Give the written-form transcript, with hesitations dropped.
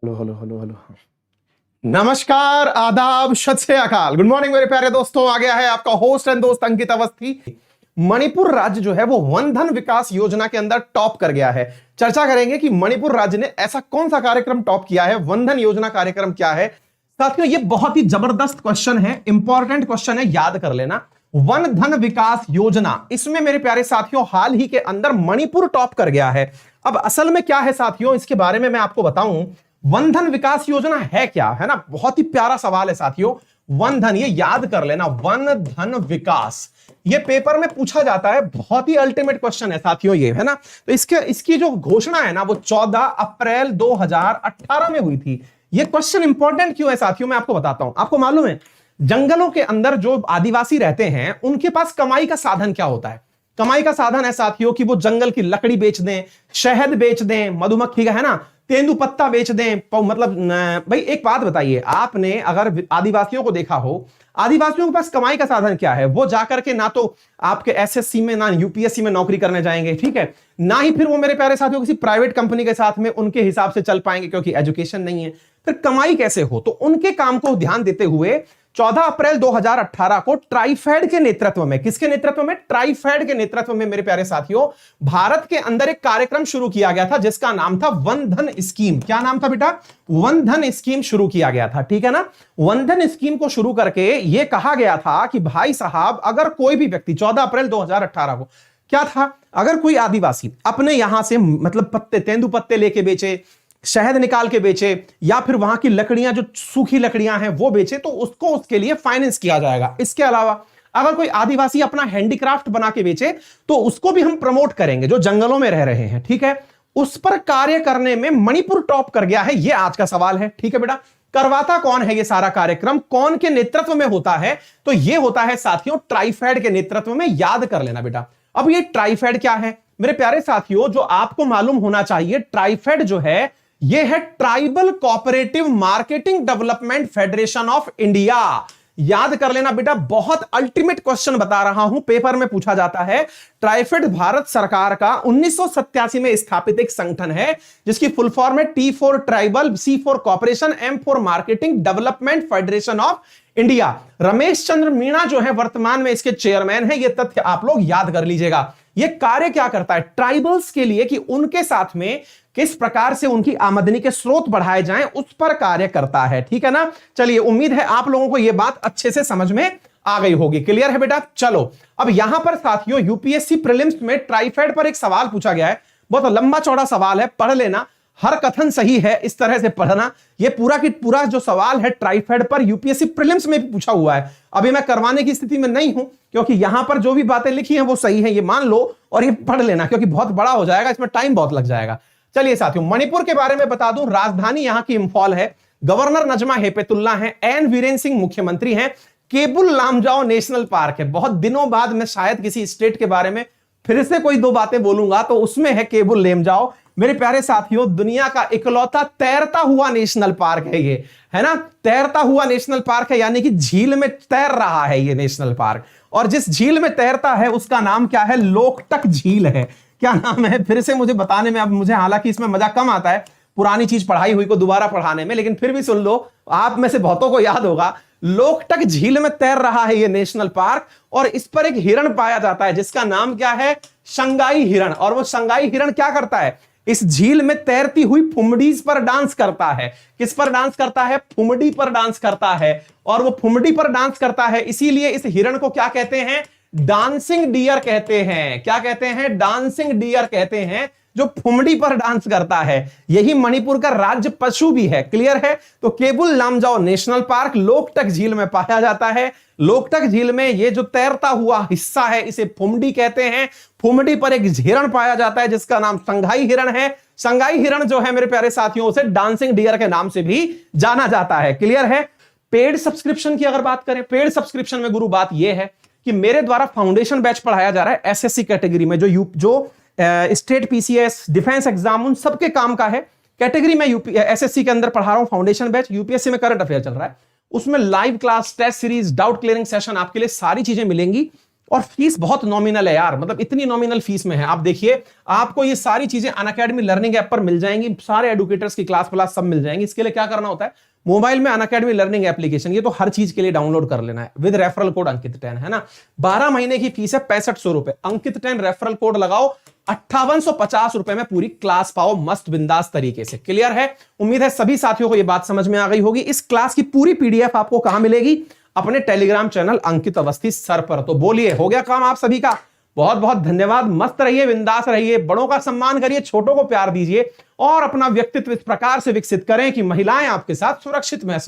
Hello hello hello hello. नमस्कार, आदाब, सत श्री अकाल, गुड मॉर्निंग मेरे प्यारे दोस्तों। आ गया है आपका होस्ट एंड दोस्त अंकित अवस्थी। मणिपुर राज्य जो है वो वन धन विकास योजना के अंदर टॉप कर गया है। चर्चा करेंगे कि मणिपुर राज्य ने ऐसा कौन सा कार्यक्रम टॉप किया है, वन धन योजना कार्यक्रम क्या है। साथियों, ये बहुत ही जबरदस्त क्वेश्चन है, इंपॉर्टेंट क्वेश्चन है, याद कर लेना। वन धन विकास योजना, इसमें मेरे प्यारे साथियों हाल ही के अंदर मणिपुर टॉप कर गया है। अब असल में क्या है साथियों, इसके बारे में मैं आपको बताऊं। वन धन विकास योजना है क्या, है ना, बहुत ही प्यारा सवाल है साथियों। वन धन, ये याद कर लेना, वन धन विकास, ये पेपर में पूछा जाता है, बहुत ही अल्टीमेट क्वेश्चन है साथियों ये, है ना। तो इसकी जो घोषणा है ना वो 14 अप्रैल 2018 में हुई थी। ये क्वेश्चन इंपॉर्टेंट क्यों है साथियों, मैं आपको बताता हूं। आपको मालूम है जंगलों के अंदर जो आदिवासी रहते हैं उनके पास कमाई का साधन क्या होता है? कमाई का साधन है साथियों कि वो जंगल की लकड़ी बेच दें, शहद बेच दें, मधुमक्खी का, है ना, तेंदुपत्ता बेच दें। मतलब भाई एक बात बताइए, आपने अगर आदिवासियों को देखा हो, आदिवासियों के पास कमाई का साधन क्या है? वो जाकर के ना तो आपके एसएससी में, ना यूपीएससी में नौकरी करने जाएंगे, ठीक है, ना ही फिर वो मेरे प्यारे साथियों किसी प्राइवेट कंपनी के साथ में उनके हिसाब से चल पाएंगे, क्योंकि एजुकेशन नहीं है। फिर कमाई कैसे हो? तो उनके काम को ध्यान देते हुए 14 अप्रैल 2018 को ट्राइफेड के नेतृत्व में, किसके नेतृत्व में? ट्राइफेड के नेतृत्व में मेरे प्यारे साथियों भारत के अंदर एक कार्यक्रम शुरू किया गया था जिसका नाम था वन धन स्कीम। क्या नाम था बेटा? वन धन स्कीम शुरू किया गया था, ठीक है ना। वन धन स्कीम को शुरू करके यह कहा गया था कि भाई साहब, अगर कोई भी व्यक्ति 14 अप्रैल 2018 को क्या था, अगर कोई आदिवासी अपने यहां से मतलब पत्ते, तेंदुपत्ते लेके बेचे, शहद निकाल के बेचे, या फिर वहां की लकड़ियां जो सूखी लकड़ियां हैं वो बेचे, तो उसको उसके लिए फाइनेंस किया जाएगा। इसके अलावा अगर कोई आदिवासी अपना हैंडीक्राफ्ट बना के बेचे तो उसको भी हम प्रमोट करेंगे, जो जंगलों में रह रहे हैं, ठीक है। उस पर कार्य करने में मणिपुर टॉप कर गया है, ये आज का सवाल है, ठीक है बेटा। करवाता कौन है ये सारा कार्यक्रम, कौन के नेतृत्व में होता है? तो ये होता है साथियों ट्राइफेड के नेतृत्व में, याद कर लेना बेटा। अब ये ट्राइफेड क्या है मेरे प्यारे साथियों, जो आपको मालूम होना चाहिए, ट्राइफेड जो है ये है tribal cooperative marketing development federation of India. याद कर लेना बेटा, बहुत अल्टीमेट क्वेश्चन बता रहा हूं, पेपर में पूछा जाता है। ट्राइफेड भारत सरकार का 1987 में स्थापित एक संगठन है जिसकी फुल फॉर्म है T for tribal, C for cooperation, M for marketing development federation of India. Ramesh Chandra Meena जो है वर्तमान में इसके चेयरमैन है। ये तथ्य आप लोग याद कर लीजिएगा। ये कार्य क्या करता है ट्राइबल्स के लिए, कि उनके साथ में किस प्रकार से उनकी आमदनी के स्रोत बढ़ाए जाएं, उस पर कार्य करता है, ठीक है ना। चलिए, उम्मीद है आप लोगों को यह बात अच्छे से समझ में आ गई होगी। क्लियर है बेटा? चलो, अब यहां पर साथियों यूपीएससी प्रीलिम्स में ट्राइफेड पर एक सवाल पूछा गया है। बहुत लंबा चौड़ा सवाल है, पढ़ लेना, हर कथन सही है, इस तरह से पढ़ना। ये पूरा की पूरा जो सवाल है ट्राइफेड पर यूपीएससी प्रीलिम्स में भी पूछा हुआ है। अभी मैं करवाने की स्थिति में नहीं हूं, क्योंकि यहां पर जो भी बातें लिखी हैं वो सही है, ये मान लो और ये पढ़ लेना, क्योंकि बहुत बड़ा हो जाएगा, इसमें टाइम बहुत लग जाएगा। चलिए साथियों, मणिपुर के बारे में बता दूं, राजधानी यहां की इंफॉल है, गवर्नर नजमा हेपतुल्ला है, एन वीरेन सिंह मुख्यमंत्री हैं, केबुल लामजाओ नेशनल पार्क है। बहुत दिनों बाद मैं शायद किसी स्टेट के बारे में फिर से कोई दो बातें बोलूंगा, तो उसमें है केबुल लामजाओ। मेरे प्यारे साथियों, दुनिया का इकलौता तैरता हुआ नेशनल पार्क है ये, है ना, तैरता हुआ नेशनल पार्क है, यानी कि झील में तैर रहा है ये नेशनल पार्क। और जिस झील में तैरता है उसका नाम क्या है? लोकटक झील है। क्या नाम है? फिर से मुझे बताने में अब मुझे, हालांकि इसमें मजा कम आता है पुरानी चीज पढ़ाई हुई को दोबारा पढ़ाने में, लेकिन फिर भी सुन लो, आप में से बहुतों को याद होगा। लोकटक झील में तैर रहा है ये नेशनल पार्क, और इस पर एक हिरण पाया जाता है जिसका नाम क्या है? शंगाई हिरण। और वो शंगाई हिरण क्या करता है? इस झील में तैरती हुई फुमडीज पर डांस करता है। किस पर डांस करता है? फुमडी पर डांस करता है। और वो फुमडी पर डांस करता है, इसीलिए इस हिरण को क्या कहते हैं? डांसिंग डियर कहते हैं। क्या कहते हैं? डांसिंग डियर कहते हैं, जो फुमडी पर डांस करता है। यही मणिपुर का राज्य पशु भी है। क्लियर है? तो केबुल लामजाओ नेशनल पार्क लोकटक झील में पाया जाता है। लोकटक झील में ये जो तैरता हुआ हिस्सा है इसे फुमडी कहते हैं। फुमडी पर एक हिरण पाया जाता है जिसका नाम संघाई हिरण है। संघाई हिरण जो है मेरे प्यारे साथियों, उसे डांसिंग डियर के नाम से भी जाना जाता है। क्लियर है? पेड सब्सक्रिप्शन की अगर बात करें, पेड सब्सक्रिप्शन में गुरु बात यह है कि मेरे द्वारा फाउंडेशन बैच पढ़ाया जा रहा है एसएससी कैटेगरी में, जो स्टेट पीसीएस, डिफेंस एग्जाम, उन सबके काम का है। कैटेगरी में एसएससी के अंदर पढ़ा रहा हूं फाउंडेशन बैच। यूपीएससी में करंट अफेयर चल रहा है, उसमें live class, test series, doubt clearing session, आपके लिए सारी चीजें मिलेंगी। और फीस बहुत नॉमिनल है यार, मतलब इतनी नॉमिनल फीस में है। आप देखिए, आपको ये सारी चीजें अनअकैडमी लर्निंग ऐप पर मिल जाएंगी, सारे एडुकेटर्स की क्लास प्लास सब मिल जाएंगी। इसके लिए क्या करना होता है, मोबाइल में अनअकैडमी लर्निंग एप्लीकेशन, ये तो हर चीज के लिए डाउनलोड कर लेना है विद रेफरल कोड अंकित 10, है ना। 12 महीने की फीस है 6500 रुपए, अंकित 10 रेफरल कोड लगाओ, 5850 रुपए में पूरी क्लास पाओ मस्त बिंदास तरीके से। क्लियर है? उम्मीद है सभी साथियों को यह बात समझ में आ गई होगी। इस क्लास की पूरी पीडीएफ आपको कहां मिलेगी, अपने टेलीग्राम चैनल अंकित अवस्थी सर पर। तो बोलिए, हो गया काम आप सभी का? बहुत बहुत धन्यवाद। मस्त रहिए, बिंदास रहिए, बड़ों का सम्मान करिए, छोटों को प्यार दीजिए और अपना व्यक्तित्व इस प्रकार से विकसित करें कि महिलाएं आपके साथ सुरक्षित महसूस